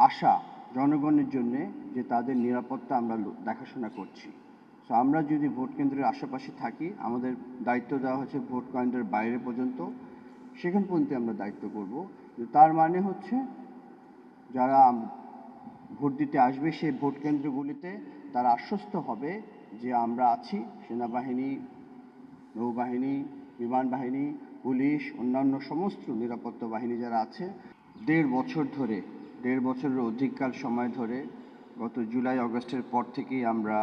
আশা জনগণের জন্যে যে তাদের নিরাপত্তা আমরা দেখাশোনা করছি। সো আমরা যদি ভোট কেন্দ্রের আশেপাশে থাকি, আমাদের দায়িত্ব দেওয়া হচ্ছে ভোট কেন্দ্রের বাইরে পর্যন্ত, সেখান পর্যন্ত আমরা দায়িত্ব করব। তার মানে হচ্ছে যারা ভোট দিতে আসবে সেই ভোট কেন্দ্রগুলিতে তারা আশ্বস্ত হবে যে আমরা আছি, সেনাবাহিনী, নৌবাহিনী, বিমান বাহিনী, পুলিশ, অন্যান্য সমস্ত নিরাপত্তা বাহিনী যারা আছে। 1.5 বছরের অধিককাল সময় ধরে গত জুলাই আগস্টের পর থেকেই আমরা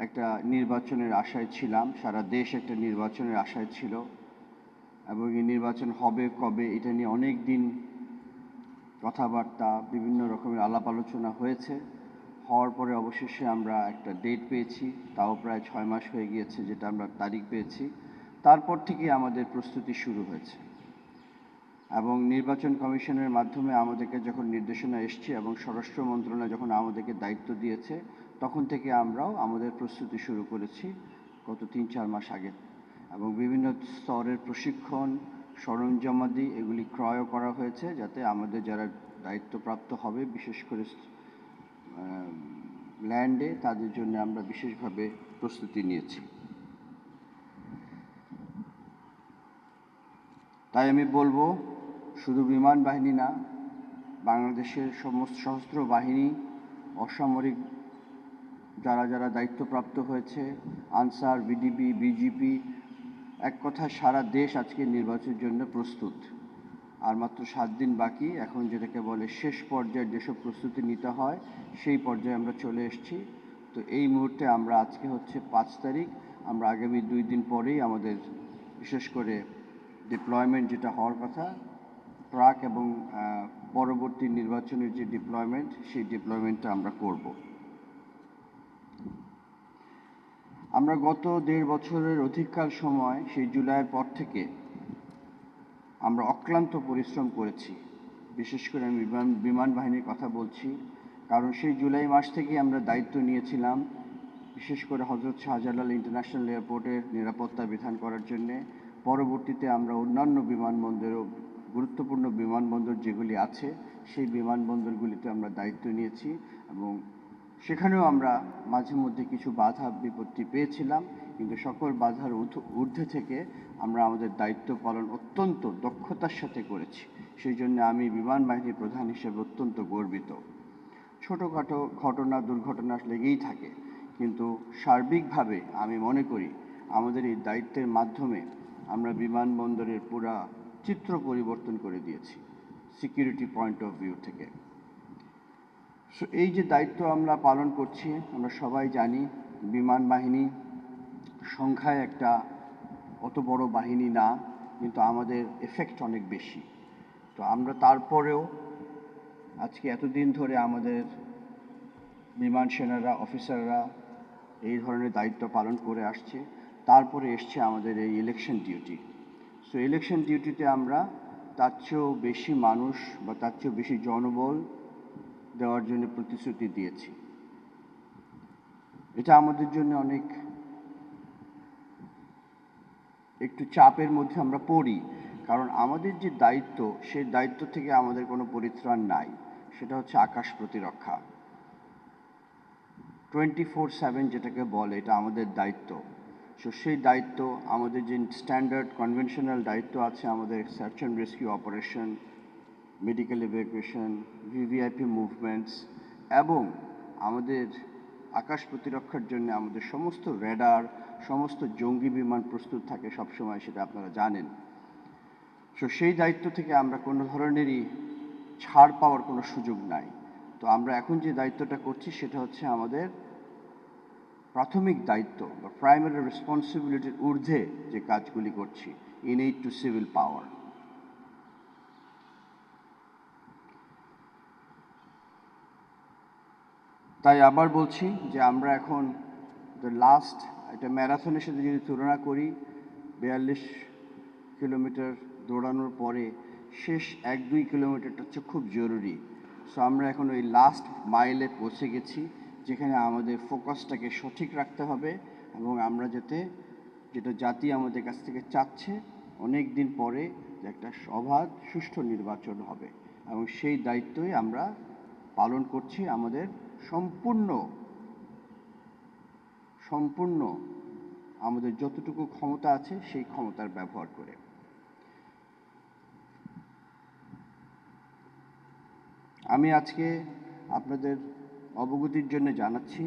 একটা নির্বাচনের আশায় ছিলাম, সারা দেশ একটা নির্বাচনের আশায় ছিল, এবং এই নির্বাচন হবে কবে এটা নিয়ে অনেক দিন কথাবার্তা, বিভিন্ন রকমের আলাপ আলোচনা হয়েছে। হওয়ার পরে অবশেষে আমরা একটা ডেট পেয়েছি, তাও প্রায় 6 মাস হয়ে গিয়েছে যেটা আমরা তারিখ পেয়েছি। তারপর থেকেই আমাদের প্রস্তুতি শুরু হয়েছে, এবং নির্বাচন কমিশনের মাধ্যমে আমাদেরকে যখন নির্দেশনা এসছে এবং স্বরাষ্ট্র মন্ত্রণালয় যখন আমাদেরকে দায়িত্ব দিয়েছে, তখন থেকে আমরাও আমাদের প্রস্তুতি শুরু করেছি গত 3-4 মাস আগে, এবং বিভিন্ন স্তরের প্রশিক্ষণ, সরঞ্জামাদি এগুলি ক্রয় করা হয়েছে যাতে আমাদের যারা দায়িত্বপ্রাপ্ত হবে, বিশেষ করে ল্যান্ডে, তাদের জন্য আমরা বিশেষভাবে প্রস্তুতি নিয়েছি। তাই আমি বলবো, শুধু বিমান বাহিনী না, বাংলাদেশের সমস্ত সশস্ত্র বাহিনী, অসামরিক যারা যারা দায়িত্বপ্রাপ্ত হয়েছে, আনসার, বিডিবি, বিজিপি, এক কথায় সারা দেশ আজকে নির্বাচনের জন্য প্রস্তুত। আর মাত্র 7 দিন বাকি, এখন যেটাকে বলে শেষ পর্যায়ে যেসব প্রস্তুতি নিতে হয় সেই পর্যায়ে আমরা চলে এসেছি। তো এই মুহূর্তে আমরা, আজকে হচ্ছে 5 তারিখ, আমরা আগামী 2 দিন পরেই আমাদের বিশেষ করে ডিপ্লয়মেন্ট যেটা হওয়ার কথা, প্রাক এবং পরবর্তী নির্বাচনের যে ডিপ্লয়মেন্ট, সেই ডিপ্লয়মেন্টটা আমরা করব। আমরা গত 1.5 বছরের অধিককাল সময়, সেই জুলাইয়ের পর থেকে আমরা অক্লান্ত পরিশ্রম করেছি। বিশেষ করে আমি বিমান বাহিনীর কথা বলছি, কারণ সেই জুলাই মাস থেকেই আমরা দায়িত্ব নিয়েছিলাম বিশেষ করে হযরত শাহজালাল ইন্টারন্যাশনাল এয়ারপোর্টের নিরাপত্তা বিধান করার জন্যে। পরবর্তীতে আমরা অন্যান্য বিমানবন্দরেও, গুরুত্বপূর্ণ বিমানবন্দর যেগুলি আছে সেই বিমানবন্দরগুলিতে আমরা দায়িত্ব নিয়েছি, এবং সেখানেও আমরা মাঝে মধ্যে কিছু বাধা বিপত্তি পেয়েছিলাম, কিন্তু সকল বাধার ঊর্ধ্বে থেকে আমরা আমাদের দায়িত্ব পালন অত্যন্ত দক্ষতার সাথে করেছি। সেই জন্য আমি বিমান বাহিনীর প্রধান হিসেবে অত্যন্ত গর্বিত। ছোটোখাটো ঘটনা, দুর্ঘটনা লেগেই থাকে, কিন্তু সার্বিকভাবে আমি মনে করি আমাদের এই দায়িত্বের মাধ্যমে আমরা বিমানবন্দরের পুরা চিত্র পরিবর্তন করে দিয়েছি সিকিউরিটি পয়েন্ট অফ ভিউ থেকে। সো এই যে দায়িত্ব আমরা পালন করছি, আমরা সবাই জানি বিমান বাহিনী সংখ্যায় একটা অত বড় বাহিনী না, কিন্তু আমাদের এফেক্ট অনেক বেশি। তো আমরা তারপরেও আজকে এতদিন ধরে আমাদের বিমান সেনারা, অফিসাররা এই ধরনের দায়িত্ব পালন করে আসছে। তারপরে এসছে আমাদের এই ইলেকশন ডিউটি। সো ইলেকশন ডিউটিতে আমরা তার চেয়েও বেশি মানুষ বা তার চেয়েও বেশি জনবল দেওয়ার জন্য প্রতিশ্রুতি দিয়েছি। এটা আমাদের জন্য অনেক একটু চাপের মধ্যে আমরা পড়ি, কারণ আমাদের যে দায়িত্ব, সেই দায়িত্ব থেকে আমাদের কোনো পরিত্রাণ নাই। সেটা হচ্ছে আকাশ প্রতিরক্ষা, 24/7 যেটাকে বলে, এটা আমাদের দায়িত্ব। সো সেই দায়িত্ব, আমাদের যে স্ট্যান্ডার্ড কনভেনশনাল দায়িত্ব আছে, আমাদের search and rescue operation, medical evacuation, VVIP movements, এবং আমাদের আকাশ প্রতিরক্ষার জন্য আমাদের সমস্ত রেডার, সমস্ত জঙ্গি বিমান প্রস্তুত থাকে সবসময়, সেটা আপনারা জানেন। সো সেই দায়িত্ব থেকে আমরা কোনো ধরনেরই ছাড় পাওয়ার কোনো সুযোগ নাই। তো আমরা এখন যে দায়িত্বটা করছি সেটা হচ্ছে আমাদের প্রাথমিক দায়িত্ব বা প্রাইমারি রেসপন্সিবিলিটির ঊর্ধ্বে যে কাজগুলি করছি, ইনএড টু সিভিল পাওয়ার। তাই আবার বলছি যে আমরা এখন লাস্ট একটা ম্যারাথনের সাথে যদি তুলনা করি, 42 কিলোমিটার দৌড়ানোর পরে শেষ 1-2 কিলোমিটারটা হচ্ছে খুব জরুরি। সো আমরা এখন ওই লাস্ট মাইলে পৌঁছে গেছি, যেখানে আমাদের ফোকাসটাকে সঠিক রাখতে হবে, এবং আমরা যেটা জাতি আমাদের কাছ থেকে চাচ্ছে অনেক দিন পরে, যে একটা অবাধ সুষ্ঠু নির্বাচন হবে, এবং সেই দায়িত্বই আমরা পালন করছি আমাদের সম্পূর্ণ আমাদের যতটুকু ক্ষমতা আছে সেই ক্ষমতার ব্যবহার করে। আমি আজকে আপনাদের অবগতির জন্য জানাচ্ছি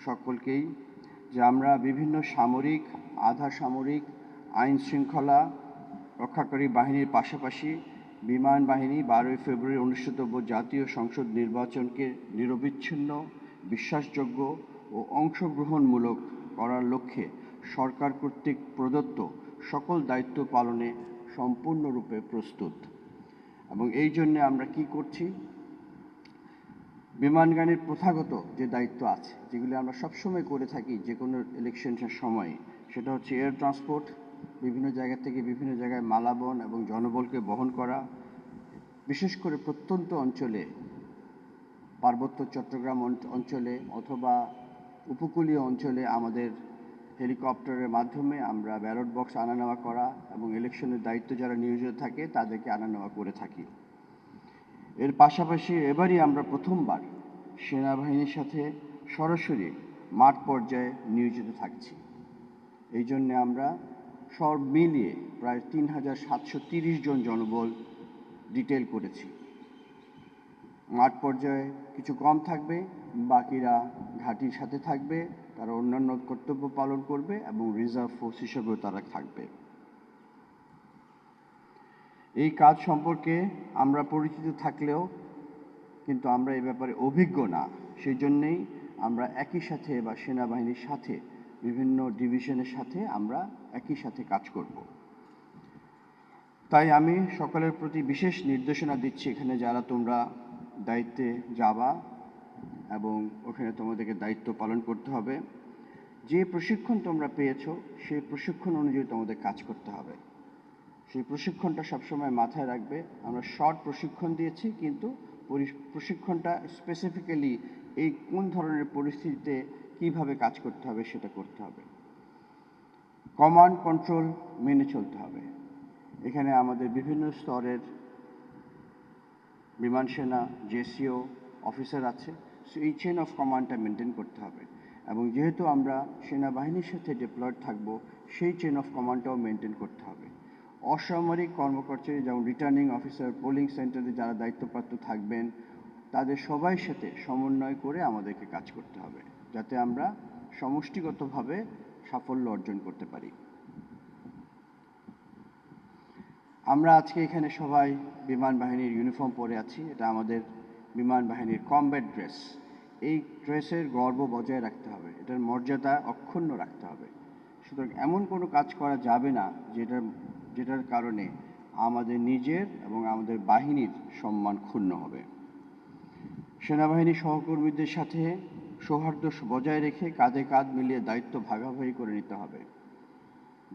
সকলকেই যে আমরা বিভিন্ন সামরিক, আধা সামরিক, আইন শৃঙ্খলা রক্ষাকারী বাহিনীর পাশাপাশি বিমান বাহিনী 12ই ফেব্রুয়ারি অনুষ্ঠিতব্য জাতীয় সংসদ নির্বাচনকে নিরবিচ্ছিন্ন, বিশ্বাসযোগ্য ও অংশগ্রহণমূলক করার লক্ষ্যে সরকার কর্তৃক প্রদত্ত সকল দায়িত্ব পালনে সম্পূর্ণরূপে প্রস্তুত। এবং এই জন্যে আমরা কি করছি, বিমানবাহিনীর প্রথাগত যে দায়িত্ব আছে, যেগুলি আমরা সবসময় করে থাকি যে কোনো ইলেকশনের সময়, সেটা হচ্ছে এয়ার ট্রান্সপোর্ট, বিভিন্ন জায়গা থেকে বিভিন্ন জায়গায় মালাবহন এবং জনবলকে বহন করা, বিশেষ করে প্রত্যন্ত অঞ্চলে, পার্বত্য চট্টগ্রাম অঞ্চলে অথবা উপকূলীয় অঞ্চলে আমাদের হেলিকপ্টারের মাধ্যমে আমরা ব্যালট বক্স আনা নেওয়া করা এবং ইলেকশনের দায়িত্ব যারা নিয়োজিত থাকে তাদেরকে আনা নেওয়া করে থাকি। এর পাশাপাশি এবারই আমরা প্রথমবার সেনাবাহিনীর সাথে সরাসরি মাঠ পর্যায়ে নিয়োজিত থাকছি। এই জন্যে আমরা সব মিলিয়ে প্রায় 3730 জন জনবল ডিটেল করেছি। মাঠ পর্যায়ে কিছু কম থাকবে, বাকিরা ঘাঁটির সাথে থাকবে, তারা অন্যান্য কর্তব্য পালন করবে এবং রিজার্ভ ফোর্স হিসেবেও তারা থাকবে। এই কাজ সম্পর্কে আমরা পরিচিত থাকলেও কিন্তু আমরা এই ব্যাপারে অভিজ্ঞ না, সেই জন্যেই আমরা একই সাথে বা সেনাবাহিনীর সাথে বিভিন্ন ডিভিশনের সাথে আমরা একই সাথে কাজ করব। তাই আমি সকলের প্রতি বিশেষ নির্দেশনা দিচ্ছি, এখানে যারা তোমরা দায়িত্বে যাবা এবং ওখানে তোমাদেরকে দায়িত্ব পালন করতে হবে, যে প্রশিক্ষণ তোমরা পেয়েছো সেই প্রশিক্ষণ অনুযায়ী তোমাদের কাজ করতে হবে। সেই প্রশিক্ষণটা সবসময় মাথায় রাখবে। আমরা শর্ট প্রশিক্ষণ দিয়েছি, কিন্তু প্রশিক্ষণটা স্পেসিফিক্যালি এই কোন ধরনের পরিস্থিতিতে কিভাবে কাজ করতে হবে সেটা করতে হবে। কমান্ড কন্ট্রোল মেনে চলতে হবে। এখানে আমাদের বিভিন্ন স্তরের বিমান সেনা, জেসিও অফিসার আছে, সো এই চেন অফ কমান্ডটা মেনটেন করতে হবে। এবং যেহেতু আমরা সেনাবাহিনীর সাথে ডিপ্লয়েড থাকব, সেই চেন অফ কমান্ডটাও মেনটেন করতে হবে। অসামরিক কর্মকর্তা যেমন রিটার্নিং অফিসার, পোলিং সেন্টারে যারা দায়িত্বপ্রাপ্ত থাকবেন, তাদের সবাই সাথে সমন্বয় করে আমাদেরকে কাজ করতে হবে, যাতে আমরা সমষ্টিগতভাবে সাফল্য অর্জন করতে পারি। আমরা আজকে এখানে সবাই বিমান বাহিনীর ইউনিফর্ম পরে আছি, এটা আমাদের বিমান বাহিনীর কমব্যাট ড্রেস। এই ড্রেসের গর্ব বজায় রাখতে হবে, এটার মর্যাদা অক্ষুণ্ণ রাখতে হবে। সুতরাং এমন কোনো কাজ করা যাবে না যেটার কারণে আমাদের নিজের এবং আমাদের বাহিনীর সম্মান ক্ষুণ্ণ হবে। সেনাবাহিনী সহকর্মীদের সাথে সৌহার্দ্য বজায় রেখে কাঁধে কাঁধ মিলিয়ে দায়িত্ব ভাগাভাগি করে নিতে হবে।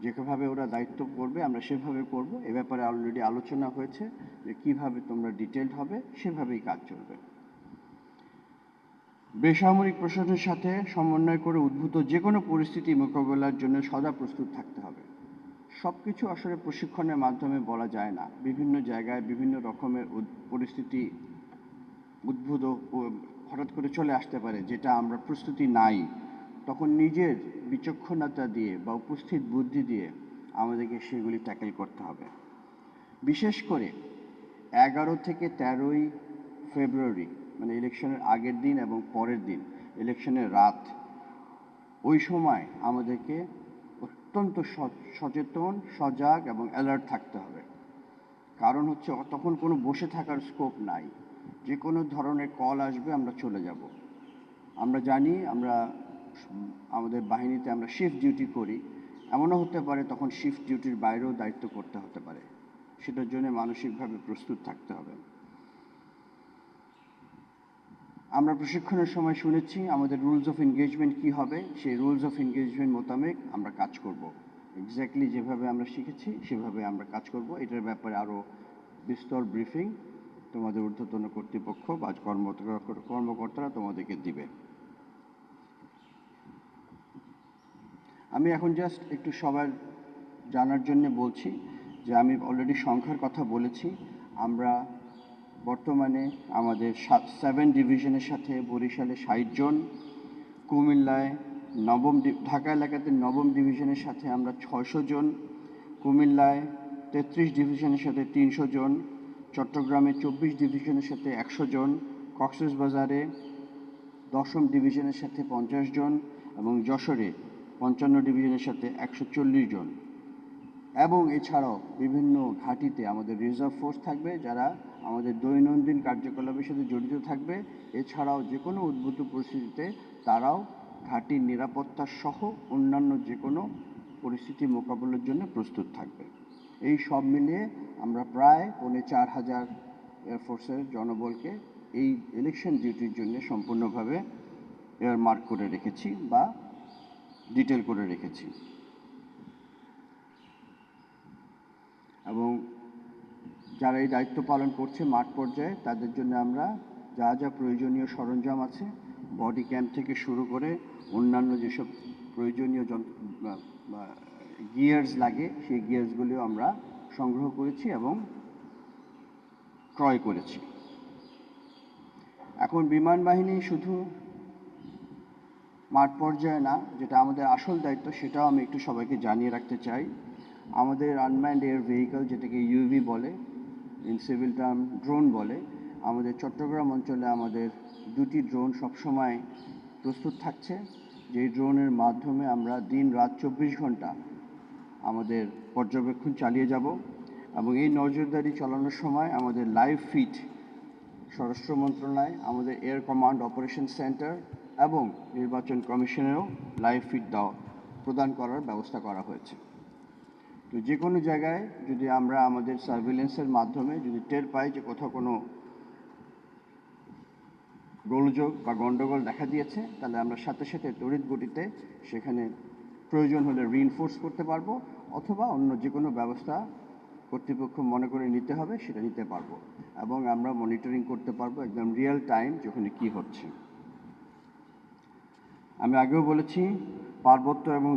যেভাবে ওরা দায়িত্ব করবে আমরা সেভাবে করব। এ ব্যাপারে অলরেডি আলোচনা হয়েছে যে কীভাবে তোমরা ডিটেলড হবে, সেভাবেই কাজ চলবে। বেসামরিক প্রশাসনের সাথে সমন্বয় করে উদ্ভূত যে কোনো পরিস্থিতি মোকাবেলার জন্য সদা প্রস্তুত থাকতে হবে। সব কিছু আসলে প্রশিক্ষণের মাধ্যমে বলা যায় না। বিভিন্ন জায়গায় বিভিন্ন রকমের পরিস্থিতি উদ্ভূত হঠাৎ করে চলে আসতে পারে, যেটা আমরা প্রস্তুতি নাই। তখন নিজের বিচক্ষণতা দিয়ে বা উপস্থিত বুদ্ধি দিয়ে আমাদেরকে সেগুলি ট্যাকেল করতে হবে। বিশেষ করে 11 থেকে 13ই ফেব্রুয়ারি, মানে ইলেকশনের আগের দিন এবং পরের দিন, ইলেকশনের রাত, ওই সময় আমাদেরকে অত্যন্ত সচেতন, সজাগ এবং অ্যালার্ট থাকতে হবে। কারণ হচ্ছে তখন কোনো বসে থাকার স্কোপ নাই। যে কোনো ধরনের কল আসবে, আমরা চলে যাব। আমরা জানি আমাদের বাহিনীতে আমরা শিফট ডিউটি করি, এমনও হতে পারে তখন শিফট ডিউটির বাইরেও দায়িত্ব করতে হতে পারে। সেটার জন্য মানসিকভাবে প্রস্তুত থাকতে হবে। আমরা প্রশিক্ষণের সময় শুনেছি আমাদের রুলস অফ এনগেজমেন্ট কী হবে, সেই রুলস অফ এনগেজমেন্ট মোতাবেক আমরা কাজ করব। এক্স্যাক্টলি যেভাবে আমরা শিখেছি সেভাবে আমরা কাজ করব। এটার ব্যাপারে আরও বিস্তর ব্রিফিং তোমাদের ঊর্ধ্বতন কর্তৃপক্ষ বা কর্মকর্তারা তোমাদেরকে দিবে। আমি এখন জাস্ট একটু সবার জানার জন্য বলছি যে আমি অলরেডি সংখ্যার কথা বলেছি। আমরা বর্তমানে আমাদের 7 ডিভিশনের সাথে বরিশালে 60 জন, কুমিল্লায় ঢাকা এলাকাতে 9ম ডিভিশনের সাথে আমরা 600 জন, কুমিল্লায় 33 ডিভিশনের সাথে 300 জন, চট্টগ্রামে 24 ডিভিশনের সাথে 100 জন, কক্সবাজারে 10ম ডিভিশনের সাথে 50 জন এবং যশোরে 55 ডিভিশনের সাথে 140 জন। এবং এছাড়াও বিভিন্ন ঘাঁটিতে আমাদের রিজার্ভ ফোর্স থাকবে যারা আমাদের দৈনন্দিন কার্যকলাপের সাথে জড়িত থাকবে। এছাড়াও যে কোনো উদ্ভূত পরিস্থিতিতে তারাও ঘাঁটির নিরাপত্তা সহ অন্যান্য যে কোনো পরিস্থিতি মোকাবেলার জন্য প্রস্তুত থাকবে। এই সব মিলিয়ে আমরা প্রায় 4,500 এয়ারফোর্সের জনবলকে এই ইলেকশন ডিউটির জন্য সম্পূর্ণভাবে এয়ারমার্ক করে রেখেছি বা ডিটেল করে রেখেছি। এবং যারা এই দায়িত্ব পালন করছে মাঠ পর্যায়ে তাদের জন্য আমরা যা যা প্রয়োজনীয় সরঞ্জাম আছে, বডি ক্যাম্প থেকে শুরু করে অন্যান্য যেসব প্রয়োজনীয় গিয়ার্স লাগে সেই গিয়ার্সগুলিও আমরা সংগ্রহ করেছি এবং ক্রয় করেছি। এখন বিমান বাহিনী শুধু মাঠ পর্যায়ে না, যেটা আমাদের আসল দায়িত্ব সেটাও আমি একটু সবাইকে জানিয়ে রাখতে চাই। আমাদের আনম্যান্ড এয়ার ভেহিকল, যেটাকে ইউভি বলে, ইন সিভিল টার্ম ড্রোন বলে, আমাদের চট্টগ্রাম অঞ্চলে আমাদের 2টি ড্রোন সবসময় প্রস্তুত থাকছে, যেই ড্রোনের মাধ্যমে আমরা দিন রাত 24 ঘন্টা আমাদের পর্যবেক্ষণ চালিয়ে যাব। এবং এই নজরদারি চালানোর সময় আমাদের লাইভ ফিড স্বরাষ্ট্র মন্ত্রণালয়, আমাদের এয়ার কমান্ড অপারেশন সেন্টার এবং নির্বাচন কমিশনেরও লাইভ ফিড প্রদান করার ব্যবস্থা করা হয়েছে। তো যে কোনো জায়গায় যদি আমরা আমাদের সার্ভিলেন্সের মাধ্যমে যদি টের পাই যে কোথাও কোনো গোলযোগ বা গণ্ডগোল দেখা দিয়েছে, তাহলে আমরা সাথে সাথে তড়িৎ গতিতে সেখানে প্রয়োজন হলে রিইনফোর্স করতে পারবো, অথবা অন্য যে কোনো ব্যবস্থা কর্তৃপক্ষ মনে করে নিতে হবে সেটা নিতে পারবো। এবং আমরা মনিটরিং করতে পারবো একদম রিয়েল টাইম যেখানে কী হচ্ছে। আমি আগেও বলেছি, পার্বত্য এবং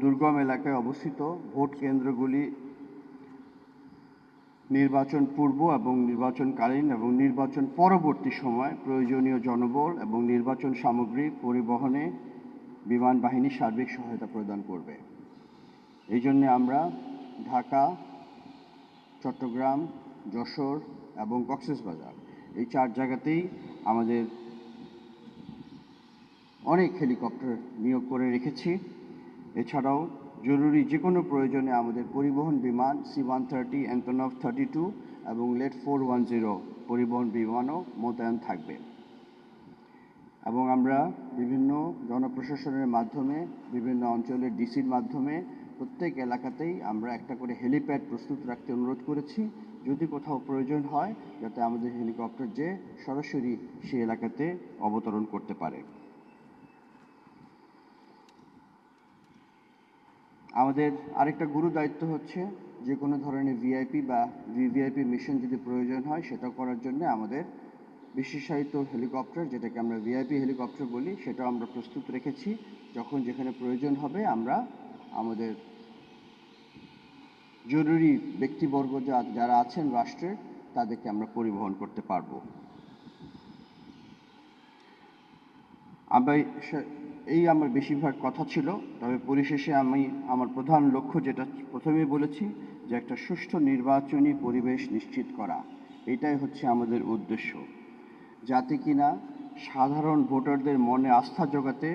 দুর্গম এলাকায় অবস্থিত ভোট কেন্দ্রগুলি নির্বাচন পূর্ব এবং নির্বাচনকালীন এবং নির্বাচন পরবর্তী সময় প্রয়োজনীয় জনবল এবং নির্বাচন সামগ্রী পরিবহনে বিমান বাহিনী সার্বিক সহায়তা প্রদান করবে। এই জন্যে আমরা ঢাকা, চট্টগ্রাম, যশোর এবং কক্সবাজার এই 4 জায়গাতেই আমাদের অনেক হেলিকপ্টার নিয়োগ করে রেখেছি। এছাড়াও জরুরি যে কোনো প্রয়োজনে আমাদের পরিবহন বিমান C-130, অ্যান্তনভ 32 এবং লেট 410 পরিবহন বিমানও মোতায়েন থাকবে। এবং আমরা বিভিন্ন জনপ্রশাসনের মাধ্যমে, বিভিন্ন অঞ্চলের ডিসির মাধ্যমে প্রত্যেক এলাকাতেই আমরা একটা করে হেলিপ্যাড প্রস্তুত রাখতে অনুরোধ করেছি, যদি কোথাও প্রয়োজন হয় যাতে আমাদের হেলিকপ্টার যে সরাসরি সেই এলাকাতে অবতরণ করতে পারে। আমাদের আরেকটা গুরু দায়িত্ব হচ্ছে যে কোনো ধরনের ভিআইপি বা ভিভিআইপি মিশন যদি প্রয়োজন হয় সেটা করার জন্য আমাদের বিশেষায়িত হেলিকপ্টার, যেটাকে আমরা ভিআইপি হেলিকপ্টার বলি, সেটাও আমরা প্রস্তুত রেখেছি। যখন যেখানে প্রয়োজন হবে আমরা আমাদের জরুরি ব্যক্তিবর্গ যারা আছেন রাষ্ট্রের তাদেরকে আমরা পরিবহন করতে পারবো। এই আমার বেশিরভাগ কথা ছিল, তবে পরিশেষে আমি আমার প্রধান লক্ষ্য, যেটা প্রথমেই বলেছি, যে একটা সুষ্ঠু নির্বাচনী পরিবেশ নিশ্চিত করা, এটাই হচ্ছে আমাদের উদ্দেশ্য, যাতে কিনা সাধারণ ভোটারদের মনে আস্থা জোগাতে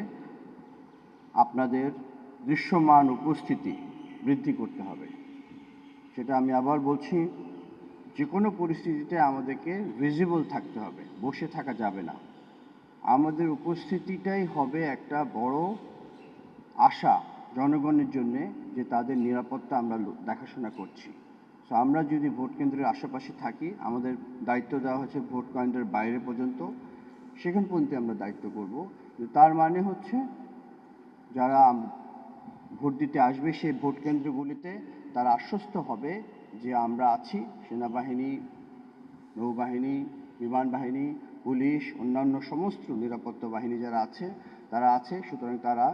আপনাদের দৃশ্যমান উপস্থিতি বৃদ্ধি করতে হবে। সেটা আমি আবার বলছি, যে কোনো পরিস্থিতিতে আমাদেরকে ভিজিবল থাকতে হবে, বসে থাকা যাবে না। আমাদের উপস্থিতিটাই হবে একটা বড় আশা জনগণের জন্যে যে তাদের নিরাপত্তা আমরা দেখাশোনা করছি। সো আমরা যদি ভোট কেন্দ্রের আশেপাশে থাকি, আমাদের দায়িত্ব দেওয়া হচ্ছে ভোট কেন্দ্রের বাইরে পর্যন্ত, সেখান পর্যন্ত আমরা দায়িত্ব করব। তার মানে হচ্ছে যারা ভোট দিতে আসবে সেই ভোট কেন্দ্রগুলিতে তারা আশ্বস্ত হবে যে আমরা আছি, সেনাবাহিনী, নৌবাহিনী, বিমান বাহিনী, পুলিশ, অন্যান্য সমস্ত নিরাপত্তা বাহিনী যারা আছে তারা আছে। সুতরাং তারা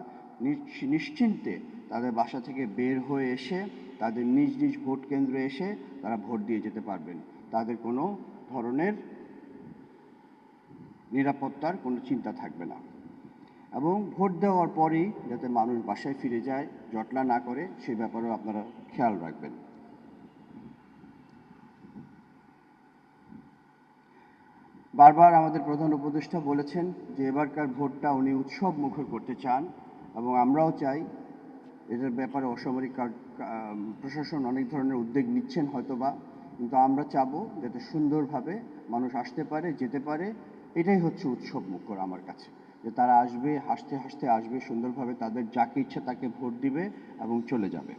নিশ্চিন্তে তাদের বাসা থেকে বের হয়ে এসে তাদের নিজ নিজ ভোট কেন্দ্রে এসে তারা ভোট দিয়ে যেতে পারবেন। তাদের কোনো ধরনের নিরাপত্তার কোনো চিন্তা থাকবে না। এবং ভোট দেওয়ার পরেই যাতে মানুষ বাসায় ফিরে যায়, জটলা না করে, সে ব্যাপারেও আপনারা খেয়াল রাখবেন। বারবার আমাদের প্রধান উপদেষ্টা বলেছেন যে এবারকার ভোটটা উনি উৎসব মুখর করতে চান, এবং আমরাও চাই। এটার ব্যাপারে অসামরিক প্রশাসন অনেক ধরনের উদ্যোগ নিচ্ছেন হয়তোবা, কিন্তু আমরা চাবো যাতে সুন্দরভাবে মানুষ আসতে পারে, যেতে পারে। এটাই হচ্ছে উৎসব মুখর আমার কাছে, যে তারা আসবে, হাসতে হাসতে আসবে, সুন্দরভাবে তাদের যাকে ইচ্ছা তাকে ভোট দিবে এবং চলে যাবে।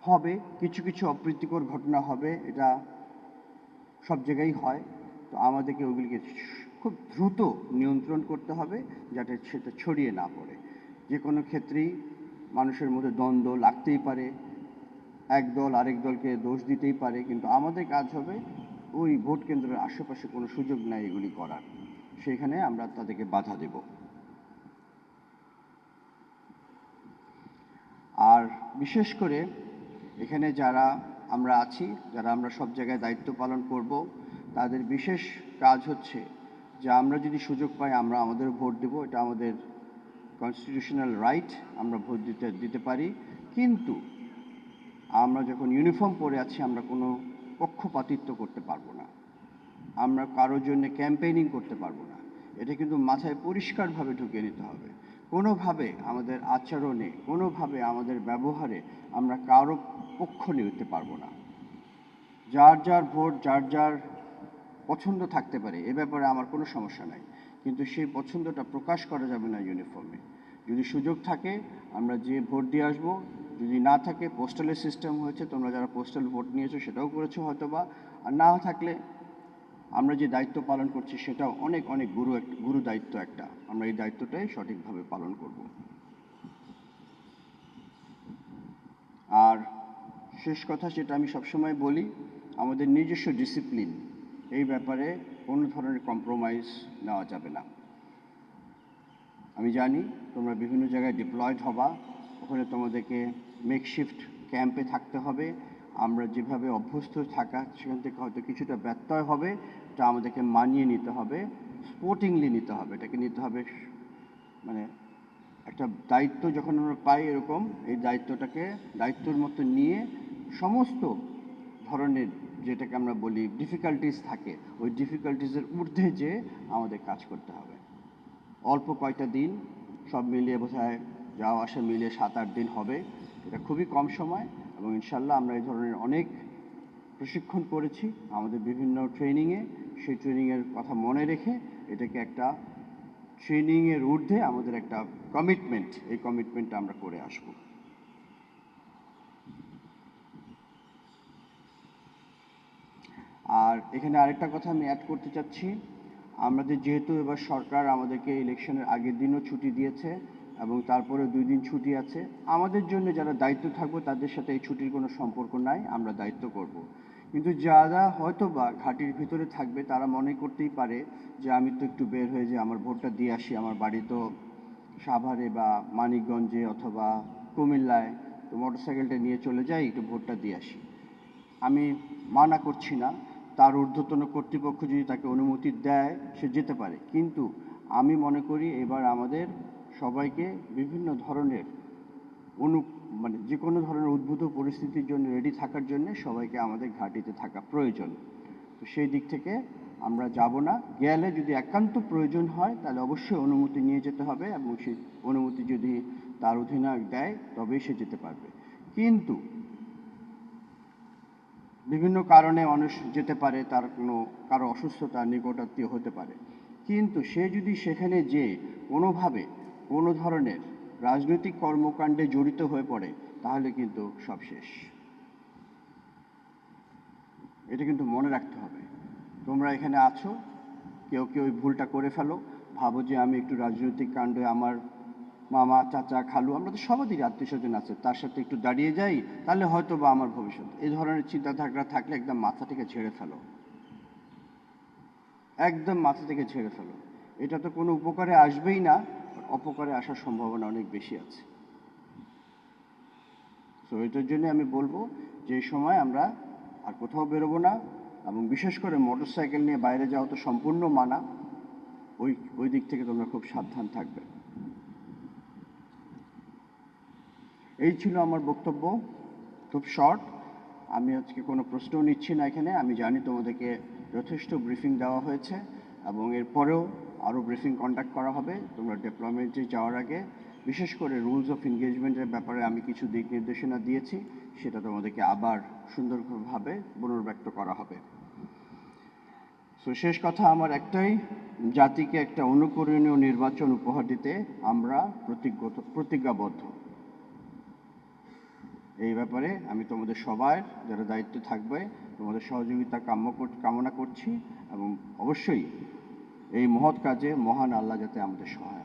হবে কিছু কিছু অপ্রীতিকর ঘটনা হবে, এটা সব জায়গায় হয়। তো আমাদেরকে ওগুলিকে খুব দ্রুত নিয়ন্ত্রণ করতে হবে, যাতে সেটা ছড়িয়ে না পড়ে। যে কোনো ক্ষেত্রেই মানুষের মধ্যে দ্বন্দ্ব লাগতেই পারে, এক দল আরেক দলকে দোষ দিতেই পারে, কিন্তু আমাদের কাজ হবে ওই ভোট কেন্দ্রের আশেপাশে কোনো সুযোগ নাই এগুলি করার, সেখানে আমরা তাদেরকে বাধা দেব। আর বিশেষ করে এখানে যারা আমরা আছি, যারা আমরা সব জায়গায় দায়িত্ব পালন করব, তাদের বিশেষ কাজ হচ্ছে যে আমরা যদি সুযোগ পাই আমরা আমাদের ভোট দেব। এটা আমাদের কনস্টিটিউশনাল রাইট, আমরা ভোট দিতে পারি। কিন্তু আমরা যখন ইউনিফর্ম পরে আছি আমরা কোনো পক্ষপাতিত্ব করতে পারবো না, আমরা কারোর জন্য ক্যাম্পেইনিং করতে পারবো না। এটা কিন্তু মাথায় পরিষ্কারভাবে ঢুকিয়ে নিতে হবে। কোনোভাবে আমাদের আচরণে, কোনোভাবে আমাদের ব্যবহারে আমরা কারো পক্ষ নিতে পারবো না। যার যার ভোট যার যার পছন্দ থাকতে পারে, এ ব্যাপারে আমার কোনো সমস্যা নাই, কিন্তু সেই পছন্দটা প্রকাশ করা যাবে না ইউনিফর্মে। যদি সুযোগ থাকে আমরা যে ভোট দিয়ে আসবো, যদি না থাকে পোস্টালের সিস্টেম হয়েছে, তোমরা যারা পোস্টাল ভোট নিয়েছো সেটাও করেছো হয়তোবা, আর না থাকলে আমরা যে দায়িত্ব পালন করছি সেটাও অনেক অনেক গুরু দায়িত্ব একটা, আমরা এই দায়িত্বটাই সঠিকভাবে পালন করব। আর শেষ কথা, যেটা আমি সবসময় বলি, আমাদের নিজস্ব ডিসিপ্লিন, এই ব্যাপারে কোনো ধরনের কম্প্রোমাইজ নেওয়া যাবে না। আমি জানি তোমরা বিভিন্ন জায়গায় ডিপ্লয়েড হবা, ওখানে তোমাদেরকে মেকশিফট ক্যাম্পে থাকতে হবে। আমরা যেভাবে অভ্যস্ত থাকা, সেখান থেকে হয়তো কিছুটা ব্যত্যয় হবে, এটা আমাদেরকে মানিয়ে নিতে হবে, স্পোর্টিংলি নিতে হবে। এটাকে নিতে হবে মানে একটা দায়িত্ব যখন আমরা পাই এরকম, এই দায়িত্বটাকে দায়িত্বের মতো নিয়ে সমস্ত ধরনের, যেটাকে আমরা বলি ডিফিকাল্টিস থাকে, ওই ডিফিকাল্টিসের ঊর্ধ্বে যে আমাদের কাজ করতে হবে। অল্প কয়টা দিন, সব মিলিয়ে বোধহয় যাওয়া আসা মিলিয়ে 7-8 দিন হবে। এটা খুবই কম সময়, এবং ইনশাল্লাহ আমরা এই ধরনের অনেক প্রশিক্ষণ করেছি আমাদের বিভিন্ন ট্রেনিংয়ে। সেই ট্রেনিংয়ের কথা মনে রেখে এটাকে একটা ট্রেনিংয়ের ঊর্ধ্বে আমাদের একটা কমিটমেন্ট, এই কমিটমেন্টটা আমরা করে আসব। আর এখানে আরেকটা কথা আমি অ্যাড করতে চাচ্ছি, আমাদের যেহেতু এবার সরকার আমাদেরকে ইলেকশনের আগের দিনও ছুটি দিয়েছে এবং তারপরে 2 দিন ছুটি আছে, আমাদের জন্য যারা দায়িত্ব থাকবো তাদের সাথে এই ছুটির কোনো সম্পর্ক নাই, আমরা দায়িত্ব করব। কিন্তু যারা হয়তো বা ঘাটির ভিতরে থাকবে তারা মনে করতেই পারে যে আমি তো একটু বের হয়ে যে আমার ভোটটা দিয়ে আসি, আমার বাড়ি তো সাভারে বা মানিকগঞ্জে অথবা কুমিল্লায়, তো মোটরসাইকেলটা নিয়ে চলে যাই, একটু ভোটটা দিয়ে আসি। আমি মানা করছি না, তার ঊর্ধ্বতন কর্তৃপক্ষ যদি তাকে অনুমতি দেয় সে যেতে পারে, কিন্তু আমি মনে করি এবার আমাদের সবাইকে বিভিন্ন ধরনের মানে যে কোনো ধরনের উদ্ভূত পরিস্থিতির জন্য রেডি থাকার জন্য সবাইকে আমাদের ঘাঁটিতে থাকা প্রয়োজন। তো সেই দিক থেকে আমরা যাব না, গেলে যদি একান্ত প্রয়োজন হয় তাহলে অবশ্যই অনুমতি নিয়ে যেতে হবে, এবং সেই অনুমতি যদি তার অধিনায়ক দেয় তবেই সে যেতে পারবে। কিন্তু বিভিন্ন কারণে মানুষ যেতে পারে, তার কারো অসুস্থতা, নিকটাত্মীয় হতে পারে, কিন্তু সে যদি সেখানে যেয়ে কোনোভাবে কোনো ধরনের রাজনৈতিক কর্মকাণ্ডে জড়িত হয়ে পড়ে তাহলে কিন্তু সব শেষ। এটা কিন্তু মনে রাখতে হবে। তোমরা এখানে আছো, কেউ কেউ ওই ভুলটা করে ফেলো, ভাবো যে আমি একটু রাজনৈতিক কাণ্ডে আমার মামা, চাচা, খালু, আমরা তো সবারই আত্মীয় স্বজন আছে, তার সাথে একটু দাঁড়িয়ে যাই, তাহলে হয়তো বা আমার ভবিষ্যৎ। এই ধরনের চিন্তাধারা থাকলে একদম মাথা থেকে ঝেড়ে ফেলো, একদম মাথা থেকে ঝেড়ে ফেলো। এটা তো কোনো উপকারে আসবেই না, অপকারে আসার সম্ভাবনা অনেক বেশি আছে। তো এটার জন্য আমি বলবো যে সময় আমরা আর কোথাও বেরোবো না, এবং বিশেষ করে মোটরসাইকেল নিয়ে বাইরে যাওয়া তো সম্পূর্ণ মানা। ওই দিক থেকে তোমরা খুব সাবধান থাকবে। এই ছিল আমার বক্তব্য, খুব শর্ট। আমি আজকে কোনো প্রশ্নও নিচ্ছি না এখানে। আমি জানি তোমাদেরকে যথেষ্ট ব্রিফিং দেওয়া হয়েছে, এবং এরপরেও আরও ব্রিফিং কন্ডাক্ট করা হবে তোমরা ডেপ্লয়মেন্টে যাওয়ার আগে। বিশেষ করে রুলস অফ এনগেজমেন্টের ব্যাপারে আমি কিছু দিক নির্দেশনা দিয়েছি, সেটা তোমাদেরকে আবার সুন্দরভাবে পুনর্ব্যক্ত করা হবে। সো শেষ কথা আমার একটাই, জাতিকে একটা অনুকরণীয় নির্বাচন উপহার দিতে আমরা প্রতিজ্ঞাবদ্ধ। এই ব্যাপারে আমি তোমাদের সবার যারা দায়িত্বে থাকবে তোমাদের সহযোগিতা কামনা করছি, এবং অবশ্যই এই মহৎ কাজে মহান আল্লাহ যাতে আমাদের সহায়